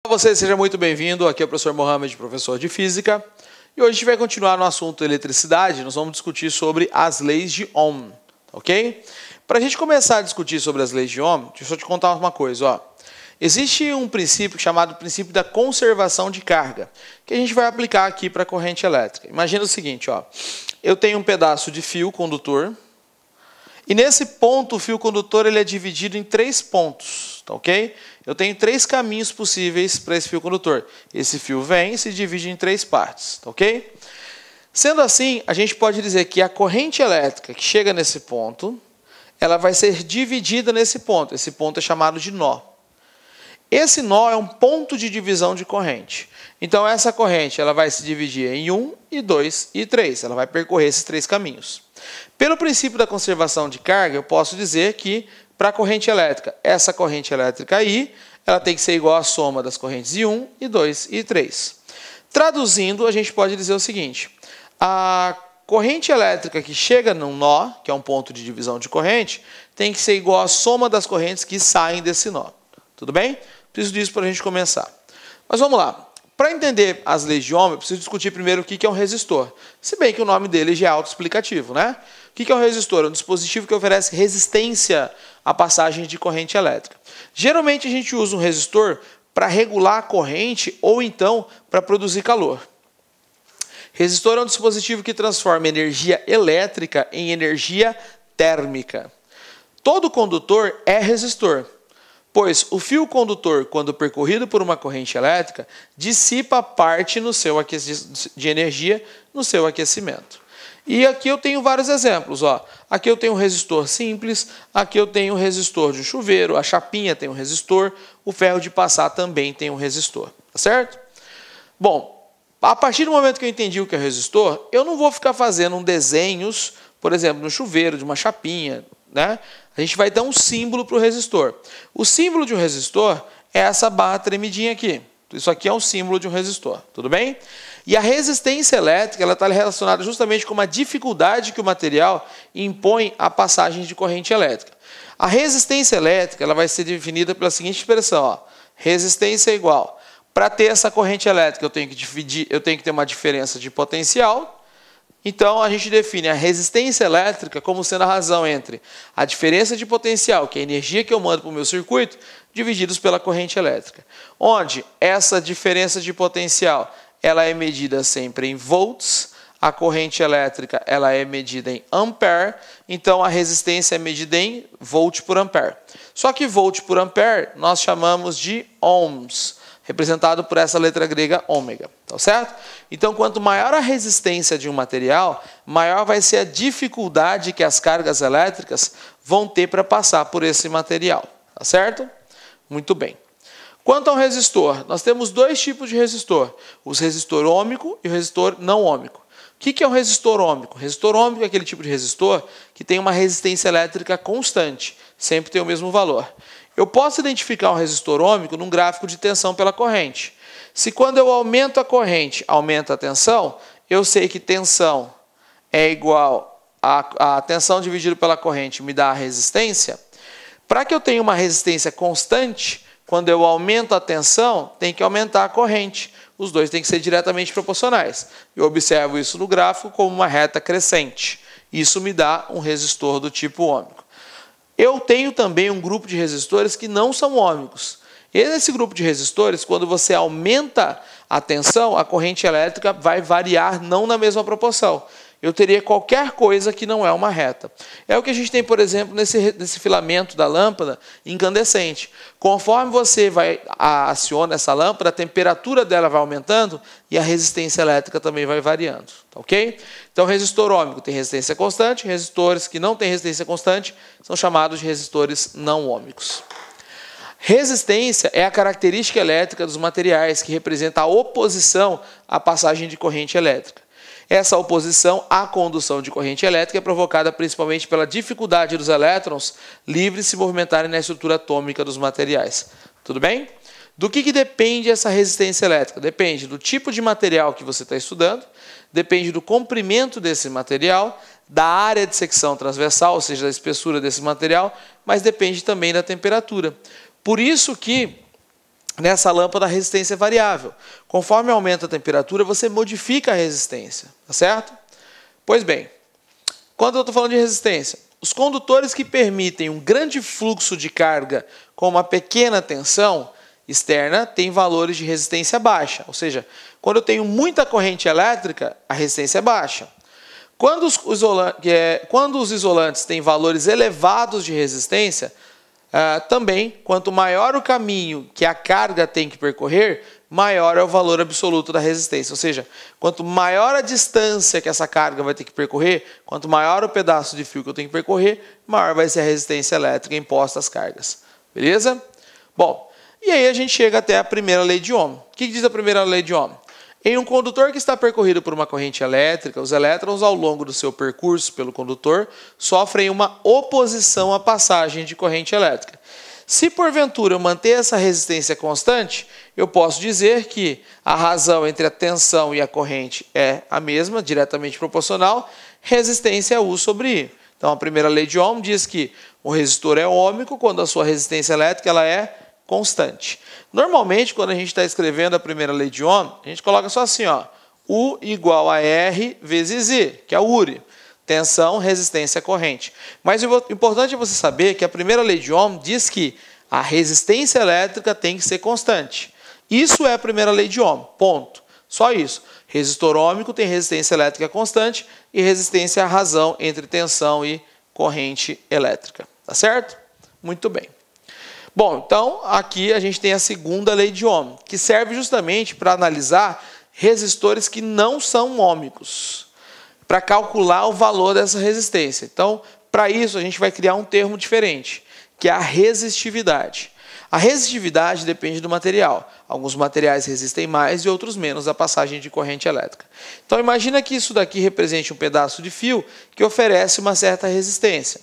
Você seja muito bem-vindo, aqui é o professor Mohamed, professor de Física. E hoje a gente vai continuar no assunto eletricidade, nós vamos discutir sobre as leis de Ohm, ok? Para a gente começar a discutir sobre as leis de Ohm, deixa eu te contar uma coisa, ó. Existe um princípio chamado princípio da conservação de carga, que a gente vai aplicar aqui para a corrente elétrica. Imagina o seguinte, ó. Eu tenho um pedaço de fio condutor, e nesse ponto o fio condutor ele é dividido em 3 pontos, tá ok? Eu tenho 3 caminhos possíveis para esse fio condutor. Esse fio vem e se divide em 3 partes, tá ok? Sendo assim, a gente pode dizer que a corrente elétrica que chega nesse ponto, ela vai ser dividida nesse ponto. Esse ponto é chamado de nó. Esse nó é um ponto de divisão de corrente. Então, essa corrente ela vai se dividir em 1, e 2 e 3. Ela vai percorrer esses 3 caminhos. Pelo princípio da conservação de carga, eu posso dizer que, para a corrente elétrica, essa corrente elétrica aí, ela tem que ser igual à soma das correntes de 1, e 2 e 3. Traduzindo, a gente pode dizer o seguinte. A corrente elétrica que chega num nó, que é um ponto de divisão de corrente, tem que ser igual à soma das correntes que saem desse nó. Tudo bem? Preciso disso para a gente começar. Mas vamos lá. Para entender as leis de Ohm, eu preciso discutir primeiro o que é um resistor. Se bem que o nome dele já é autoexplicativo, né? O que é um resistor? É um dispositivo que oferece resistência à passagem de corrente elétrica. Geralmente a gente usa um resistor para regular a corrente ou então para produzir calor. Resistor é um dispositivo que transforma energia elétrica em energia térmica. Todo condutor é resistor, pois o fio condutor, quando percorrido por uma corrente elétrica, dissipa parte de energia no seu aquecimento. E aqui eu tenho vários exemplos. Ó. Aqui eu tenho um resistor simples, aqui eu tenho um resistor de um chuveiro, a chapinha tem um resistor, o ferro de passar também tem um resistor. Tá certo? Bom, a partir do momento que eu entendi o que é resistor, eu não vou ficar fazendo desenhos, por exemplo, no chuveiro, de uma chapinha, né? A gente vai dar um símbolo para o resistor. O símbolo de um resistor é essa barra tremidinha aqui. Isso aqui é um símbolo de um resistor, tudo bem? E a resistência elétrica está relacionada justamente com uma dificuldade que o material impõe à passagem de corrente elétrica. A resistência elétrica ela vai ser definida pela seguinte expressão, ó. Resistência é igual. Para ter essa corrente elétrica, eu tenho que ter uma diferença de potencial. Então, a gente define a resistência elétrica como sendo a razão entre a diferença de potencial, que é a energia que eu mando para o meu circuito, divididos pela corrente elétrica. Onde essa diferença de potencial ela é medida sempre em volts, a corrente elétrica ela é medida em ampere, então a resistência é medida em volt por ampere. Só que volt por ampere nós chamamos de ohms, representado por essa letra grega ômega, tá certo? Então, quanto maior a resistência de um material, maior vai ser a dificuldade que as cargas elétricas vão ter para passar por esse material, tá certo? Muito bem. Quanto ao resistor, nós temos 2 tipos de resistor, o resistor ôhmico e o resistor não ôhmico. O que é um resistor ôhmico? O resistor ôhmico é aquele tipo de resistor que tem uma resistência elétrica constante, sempre tem o mesmo valor. Eu posso identificar um resistor ôhmico num gráfico de tensão pela corrente. Se quando eu aumento a corrente, aumenta a tensão, eu sei que tensão é igual a tensão dividido pela corrente me dá a resistência. Para que eu tenha uma resistência constante, quando eu aumento a tensão, tem que aumentar a corrente. Os dois têm que ser diretamente proporcionais. Eu observo isso no gráfico como uma reta crescente. Isso me dá um resistor do tipo ôhmico. Eu tenho também um grupo de resistores que não são ôhmicos. E nesse grupo de resistores, quando você aumenta a tensão, a corrente elétrica vai variar não na mesma proporção. Eu teria qualquer coisa que não é uma reta. É o que a gente tem, por exemplo, nesse filamento da lâmpada incandescente. Conforme você aciona essa lâmpada, a temperatura dela vai aumentando e a resistência elétrica também vai variando. Tá ok? Então, resistor ôhmico tem resistência constante, resistores que não têm resistência constante são chamados de resistores não ôhmicos. Resistência é a característica elétrica dos materiais que representa a oposição à passagem de corrente elétrica. Essa oposição à condução de corrente elétrica é provocada principalmente pela dificuldade dos elétrons livres se movimentarem na estrutura atômica dos materiais. Tudo bem? Do que depende essa resistência elétrica? Depende do tipo de material que você está estudando, depende do comprimento desse material, da área de secção transversal, ou seja, da espessura desse material, mas depende também da temperatura. Por isso que Nessa lâmpada a resistência é variável. Conforme aumenta a temperatura, você modifica a resistência, tá certo? Pois bem, quando eu estou falando de resistência, os condutores que permitem um grande fluxo de carga com uma pequena tensão externa têm valores de resistência baixa. Ou seja, quando eu tenho muita corrente elétrica, a resistência é baixa. Quando os isolantes têm valores elevados de resistência, também, quanto maior o caminho que a carga tem que percorrer, maior é o valor absoluto da resistência. Ou seja, quanto maior a distância que essa carga vai ter que percorrer, quanto maior o pedaço de fio que eu tenho que percorrer, maior vai ser a resistência elétrica imposta às cargas. Beleza? Bom, e aí a gente chega até a primeira lei de Ohm. O que diz a primeira lei de Ohm? Em um condutor que está percorrido por uma corrente elétrica, os elétrons, ao longo do seu percurso pelo condutor, sofrem uma oposição à passagem de corrente elétrica. Se porventura eu manter essa resistência constante, eu posso dizer que a razão entre a tensão e a corrente é a mesma, diretamente proporcional, resistência é U sobre I. Então a primeira lei de Ohm diz que o resistor é ôhmico quando a sua resistência elétrica ela é constante. Normalmente, quando a gente está escrevendo a primeira lei de Ohm, a gente coloca só assim, ó, U igual a R vezes I, que é o URI. Tensão, resistência, corrente. Mas o importante é você saber que a primeira lei de Ohm diz que a resistência elétrica tem que ser constante. Isso é a primeira lei de Ohm, ponto. Só isso. Resistor ôhmico tem resistência elétrica constante e resistência à razão entre tensão e corrente elétrica. Tá certo? Muito bem. Bom, então aqui a gente tem a segunda lei de Ohm, que serve justamente para analisar resistores que não são ôhmicos, para calcular o valor dessa resistência. Então, para isso a gente vai criar um termo diferente, que é a resistividade. A resistividade depende do material. Alguns materiais resistem mais e outros menos à passagem de corrente elétrica. Então imagina que isso daqui represente um pedaço de fio que oferece uma certa resistência.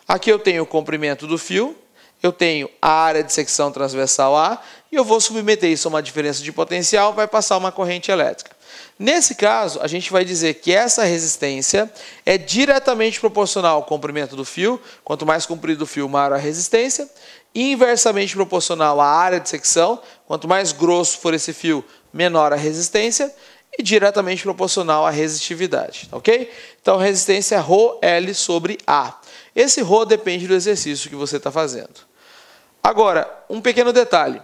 Aqui eu tenho o comprimento do fio, eu tenho a área de secção transversal A e eu vou submeter isso a uma diferença de potencial, vai passar uma corrente elétrica. Nesse caso, a gente vai dizer que essa resistência é diretamente proporcional ao comprimento do fio. Quanto mais comprido o fio, maior a resistência. E inversamente proporcional à área de secção. Quanto mais grosso for esse fio, menor a resistência. E diretamente proporcional à resistividade. Ok? Então, a resistência é ρL sobre A. Esse ρ depende do exercício que você está fazendo. Agora, um pequeno detalhe.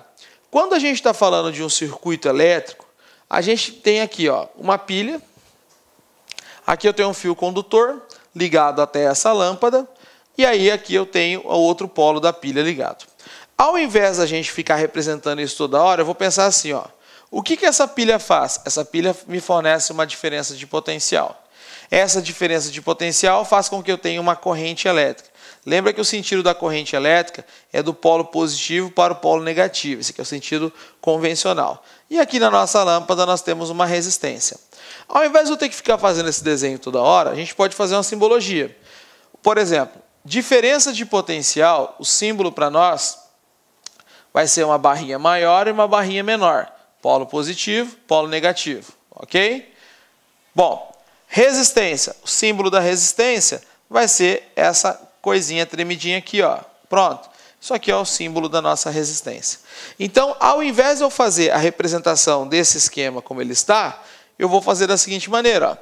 Quando a gente está falando de um circuito elétrico, a gente tem aqui ó, uma pilha. Aqui eu tenho um fio condutor ligado até essa lâmpada. E aí aqui eu tenho o outro polo da pilha ligado. Ao invés da gente ficar representando isso toda hora, eu vou pensar assim, ó. O que essa pilha faz? Essa pilha me fornece uma diferença de potencial. Essa diferença de potencial faz com que eu tenha uma corrente elétrica. Lembra que o sentido da corrente elétrica é do polo positivo para o polo negativo. Esse aqui é o sentido convencional. E aqui na nossa lâmpada nós temos uma resistência. Ao invés de eu ter que ficar fazendo esse desenho toda hora, a gente pode fazer uma simbologia. Por exemplo, diferença de potencial, o símbolo para nós vai ser uma barrinha maior e uma barrinha menor. Polo positivo, polo negativo. Ok? Bom, resistência. O símbolo da resistência vai ser essa coisinha tremidinha aqui, ó. Pronto. Isso aqui é o símbolo da nossa resistência. Então, ao invés de eu fazer a representação desse esquema como ele está, eu vou fazer da seguinte maneira, ó.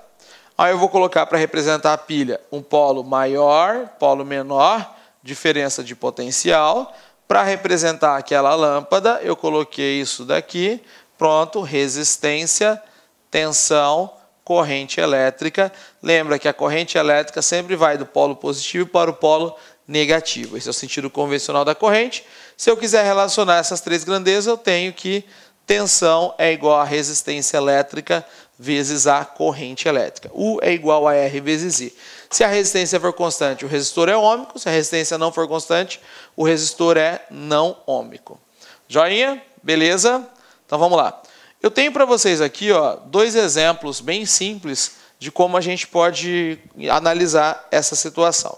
Aí eu vou colocar para representar a pilha um polo maior, polo menor, diferença de potencial. Para representar aquela lâmpada, eu coloquei isso daqui. Pronto, resistência, tensão, corrente elétrica. Lembra que a corrente elétrica sempre vai do polo positivo para o polo negativo. Esse é o sentido convencional da corrente. Se eu quiser relacionar essas três grandezas, eu tenho que tensão é igual a resistência elétrica vezes a corrente elétrica. U é igual a R vezes I. Se a resistência for constante, o resistor é ôhmico. Se a resistência não for constante, o resistor é não ôhmico. Joinha? Beleza? Então vamos lá. Eu tenho para vocês aqui ó, dois exemplos bem simples de como a gente pode analisar essa situação.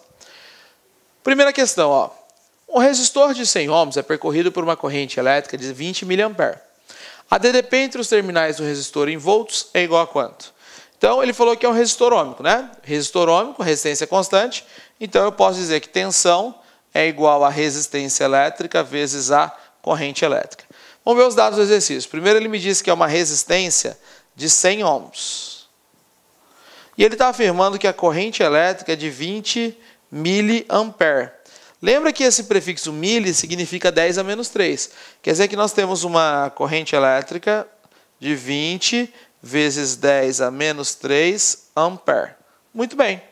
Primeira questão, ó. Um resistor de 100 ohms é percorrido por uma corrente elétrica de 20 mA. A DDP entre os terminais do resistor em volts é igual a quanto? Então, ele falou que é um resistor ôhmico, né? Resistor ôhmico, resistência constante. Então, eu posso dizer que tensão é igual a resistência elétrica vezes a corrente elétrica. Vamos ver os dados do exercício. Primeiro ele me disse que é uma resistência de 100 ohms. E ele está afirmando que a corrente elétrica é de 20 miliampere. Lembra que esse prefixo mili significa 10 a menos 3. Quer dizer que nós temos uma corrente elétrica de 20 vezes 10 a menos 3 ampere. Muito bem.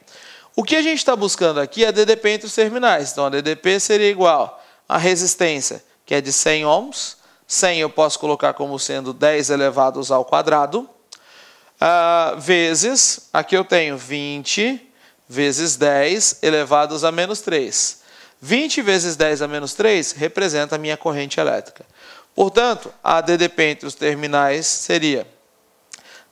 O que a gente está buscando aqui é a DDP entre os terminais. Então, a DDP seria igual à resistência, que é de 100 ohms. 100 eu posso colocar como sendo 10 elevados ao quadrado. Vezes, aqui eu tenho 20 vezes 10 elevados a menos 3. 20 vezes 10 a menos 3 representa a minha corrente elétrica. Portanto, a DDP entre os terminais seria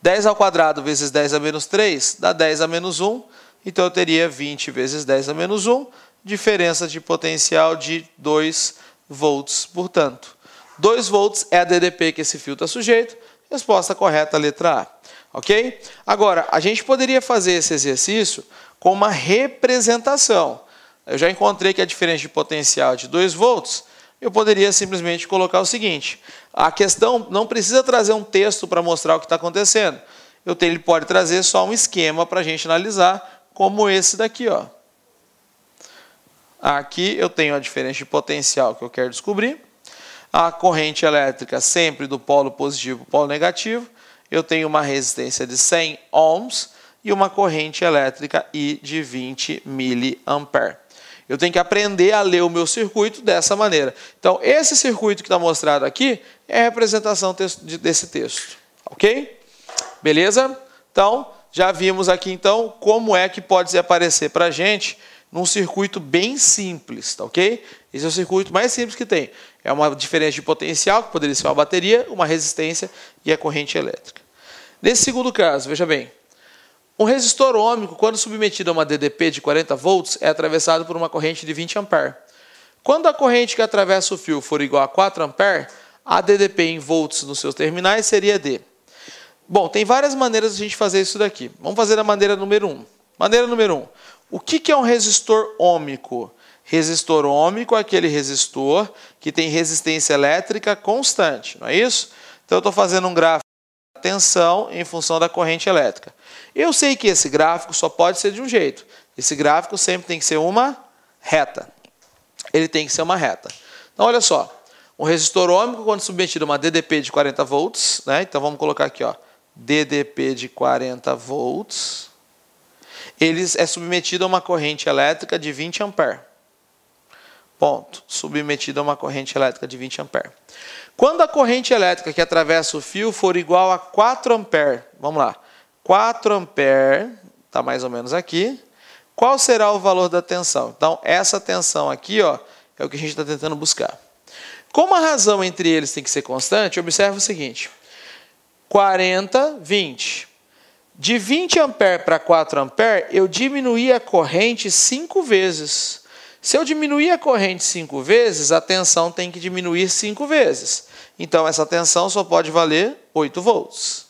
10 ao quadrado vezes 10 a menos 3 dá 10 a menos 1. Então, eu teria 20 vezes 10 a menos 1, diferença de potencial de 2 volts. Portanto, 2 volts é a DDP que esse fio está sujeito. Resposta correta, letra A. Ok? Agora, a gente poderia fazer esse exercício com uma representação. Eu já encontrei que a diferença de potencial é de 2 volts. Eu poderia simplesmente colocar o seguinte. A questão não precisa trazer um texto para mostrar o que está acontecendo. Ele pode trazer só um esquema para a gente analisar, como esse daqui, ó. Aqui eu tenho a diferença de potencial que eu quero descobrir. A corrente elétrica sempre do polo positivo para o polo negativo. Eu tenho uma resistência de 100 ohms e uma corrente elétrica I de 20 miliampere. Eu tenho que aprender a ler o meu circuito dessa maneira. Então, esse circuito que está mostrado aqui é a representação desse texto. Ok? Beleza? Então, já vimos aqui, então, como é que pode aparecer para a gente num circuito bem simples, tá ok? Esse é o circuito mais simples que tem. É uma diferença de potencial, que poderia ser uma bateria, uma resistência e a corrente elétrica. Nesse segundo caso, veja bem, um resistor ôhmico, quando submetido a uma DDP de 40 volts, é atravessado por uma corrente de 20 ampere. Quando a corrente que atravessa o fio for igual a 4 ampere, a DDP em volts nos seus terminais seria D. Bom, tem várias maneiras de a gente fazer isso daqui. Vamos fazer a maneira número 1. Maneira número 1. O que é um resistor ôhmico? Resistor ôhmico é aquele resistor que tem resistência elétrica constante, não é isso? Então, eu estou fazendo um gráfico da tensão em função da corrente elétrica. Eu sei que esse gráfico só pode ser de um jeito. Esse gráfico sempre tem que ser uma reta. Ele tem que ser uma reta. Então, olha só. Um resistor ôhmico, quando submetido a uma DDP de 40 volts, né? Então, vamos colocar aqui, ó, DDP de 40 volts, ele é submetido a uma corrente elétrica de 20 ampere. Ponto. Submetido a uma corrente elétrica de 20 ampere. Quando a corrente elétrica que atravessa o fio for igual a 4 ampere, vamos lá, 4 ampere, está mais ou menos aqui, qual será o valor da tensão? Então, essa tensão aqui, ó, é o que a gente está tentando buscar. Como a razão entre eles tem que ser constante, observe o seguinte. 40, 20. De 20 ampere para 4 ampere, eu diminuí a corrente 5 vezes. Se eu diminuir a corrente 5 vezes, a tensão tem que diminuir 5 vezes. Então, essa tensão só pode valer 8 volts.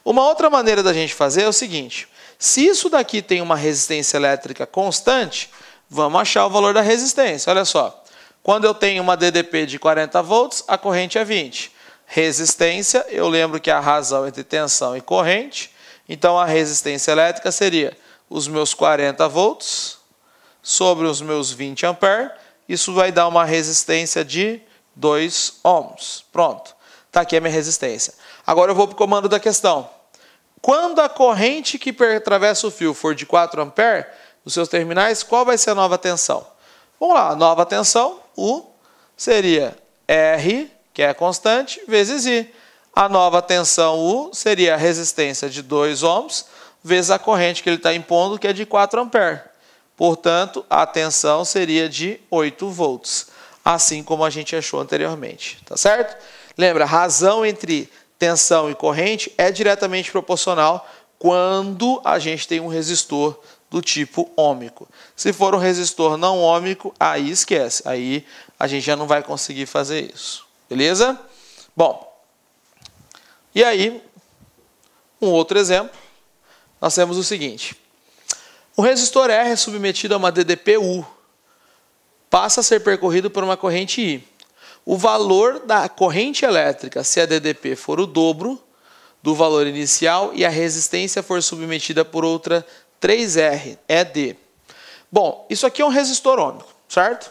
Uma outra maneira da gente fazer é o seguinte. Se isso daqui tem uma resistência elétrica constante, vamos achar o valor da resistência. Olha só. Quando eu tenho uma DDP de 40 volts, a corrente é 20. Resistência, eu lembro que é a razão entre tensão e corrente. Então, a resistência elétrica seria os meus 40 volts sobre os meus 20 ampere. Isso vai dar uma resistência de 2 ohms. Pronto. Está aqui a minha resistência. Agora eu vou para o comando da questão. Quando a corrente que atravessa o fio for de 4 ampere, nos seus terminais, qual vai ser a nova tensão? Vamos lá, a nova tensão, U, seria R, que é a constante, vezes I. A nova tensão U seria a resistência de 2 ohms, vezes a corrente que ele está impondo, que é de 4 ampere. Portanto, a tensão seria de 8 volts, assim como a gente achou anteriormente. Tá certo? Lembra, a razão entre tensão e corrente é diretamente proporcional quando a gente tem um resistor do tipo ôhmico. Se for um resistor não ôhmico, aí esquece. Aí a gente já não vai conseguir fazer isso. Beleza? Bom, e aí, um outro exemplo, nós temos o seguinte. O resistor R é submetido a uma DDP U. Passa a ser percorrido por uma corrente I. o valor da corrente elétrica, se a DDP for o dobro do valor inicial e a resistência for submetida por outra 3R, é D. Bom, isso aqui é um resistor ôhmico, certo?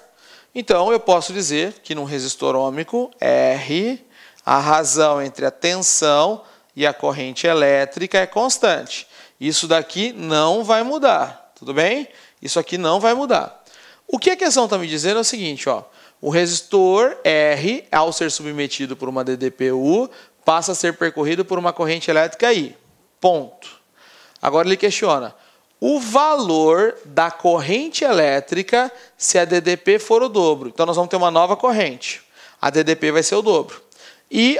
Então, eu posso dizer que num resistor ôhmico, R, a razão entre a tensão e a corrente elétrica é constante. Isso daqui não vai mudar, tudo bem? Isso aqui não vai mudar. O que a questão está me dizendo é o seguinte, ó, o resistor R, ao ser submetido por uma DDPU, passa a ser percorrido por uma corrente elétrica I. Ponto. Agora ele questiona o valor da corrente elétrica se a DDP for o dobro. Então, nós vamos ter uma nova corrente. A DDP vai ser o dobro. E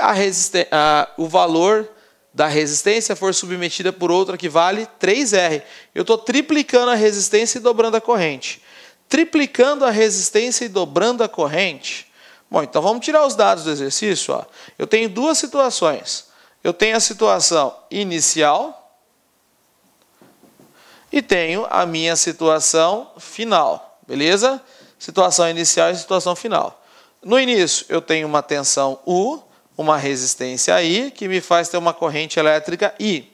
o valor da resistência for submetida por outra que vale 3R. Eu estou triplicando a resistência e dobrando a corrente. Triplicando a resistência e dobrando a corrente. Bom, então vamos tirar os dados do exercício. Ó. Eu tenho duas situações. Eu tenho a situação inicial e tenho a minha situação final, beleza? Situação inicial e situação final. No início, eu tenho uma tensão U, uma resistência I, que me faz ter uma corrente elétrica I.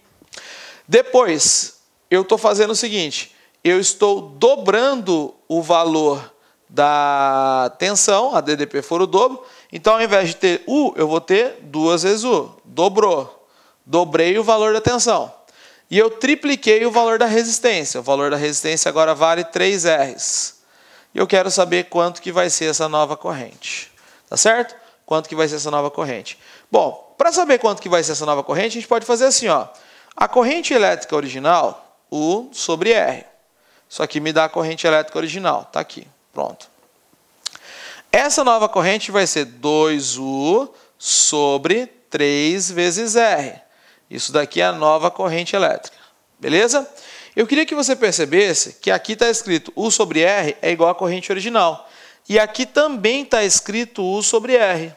Depois, eu estou fazendo o seguinte, eu estou dobrando o valor da tensão, a DDP for o dobro, então ao invés de ter U, eu vou ter 2 vezes U, dobrou, dobrei o valor da tensão. E eu tripliquei o valor da resistência. O valor da resistência agora vale 3Rs. E eu quero saber quanto que vai ser essa nova corrente. Tá certo? Quanto que vai ser essa nova corrente. Bom, para saber quanto que vai ser essa nova corrente, a gente pode fazer assim, ó. A corrente elétrica original, U sobre R. Isso aqui me dá a corrente elétrica original. Tá aqui. Pronto. Essa nova corrente vai ser 2U sobre 3 vezes R. Isso daqui é a nova corrente elétrica. Beleza? Eu queria que você percebesse que aqui está escrito U sobre R é igual à corrente original. E aqui também está escrito U sobre R.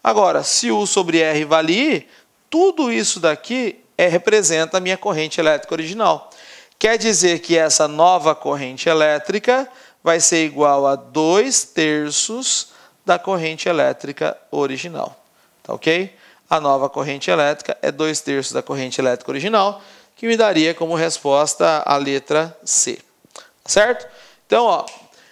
Agora, se U sobre R vale I, tudo isso daqui representa a minha corrente elétrica original. Quer dizer que essa nova corrente elétrica vai ser igual a 2/3 da corrente elétrica original. Tá ok? A nova corrente elétrica é 2/3 da corrente elétrica original, que me daria como resposta a letra C. Certo? Então, ó,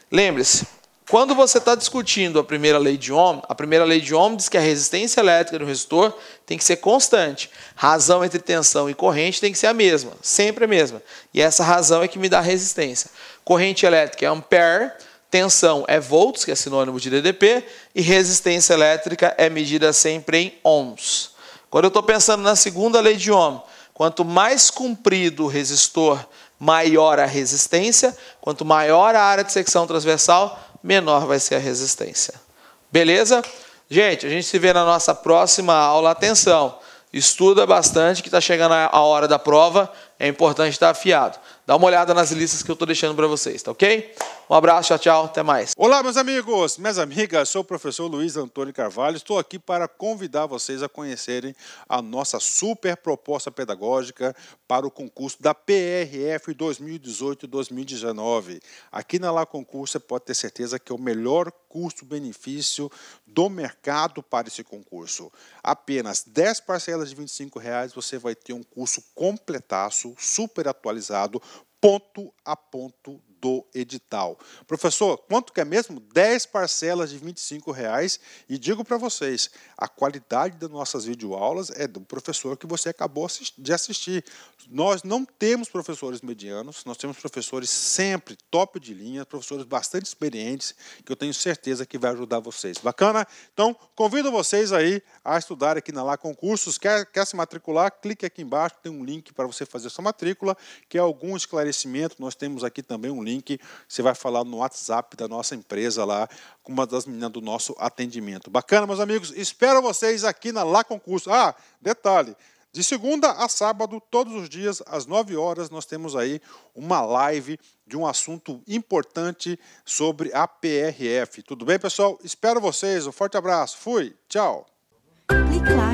lembre-se, quando você está discutindo a primeira lei de Ohm diz que a resistência elétrica do resistor tem que ser constante. Razão entre tensão e corrente tem que ser a mesma, sempre a mesma. E essa razão é que me dá a resistência. Corrente elétrica é ampere, tensão é volts, que é sinônimo de DDP, e resistência elétrica é medida sempre em ohms. Quando eu estou pensando na segunda lei de Ohm, quanto mais comprido o resistor, maior a resistência, quanto maior a área de secção transversal, menor vai ser a resistência. Beleza? Gente, a gente se vê na nossa próxima aula. Atenção, estuda bastante que está chegando a hora da prova, é importante estar afiado. Dá uma olhada nas listas que eu estou deixando para vocês, tá ok? Um abraço, tchau, tchau, até mais. Olá, meus amigos, minhas amigas, sou o professor Luiz Antônio Carvalho, estou aqui para convidar vocês a conhecerem a nossa super proposta pedagógica para o concurso da PRF 2018-2019. Aqui na Lá Concurso você pode ter certeza que é o melhor custo-benefício do mercado para esse concurso. Apenas 10 parcelas de R$25 você vai ter um curso completaço, super atualizado, ponto a ponto do edital. Professor, quanto que é mesmo? 10 parcelas de R$25. E digo para vocês, a qualidade das nossas videoaulas é do professor que você acabou de assistir. Nós não temos professores medianos, nós temos professores sempre top de linha, professores bastante experientes, que eu tenho certeza que vai ajudar vocês. Bacana? Então, convido vocês aí a estudar aqui na Lá Concursos. Quer se matricular? Clique aqui embaixo, tem um link para você fazer sua matrícula, que é algum esclarecimento. Nós temos aqui também um link, você vai falar no WhatsApp da nossa empresa lá, com uma das meninas do nosso atendimento. Bacana, meus amigos? Espero vocês aqui na Lá Concurso. Ah, detalhe, de segunda a sábado, todos os dias, às 9 horas, nós temos aí uma live de um assunto importante sobre a PRF. Tudo bem, pessoal? Espero vocês. Um forte abraço. Fui. Tchau. Clique lá.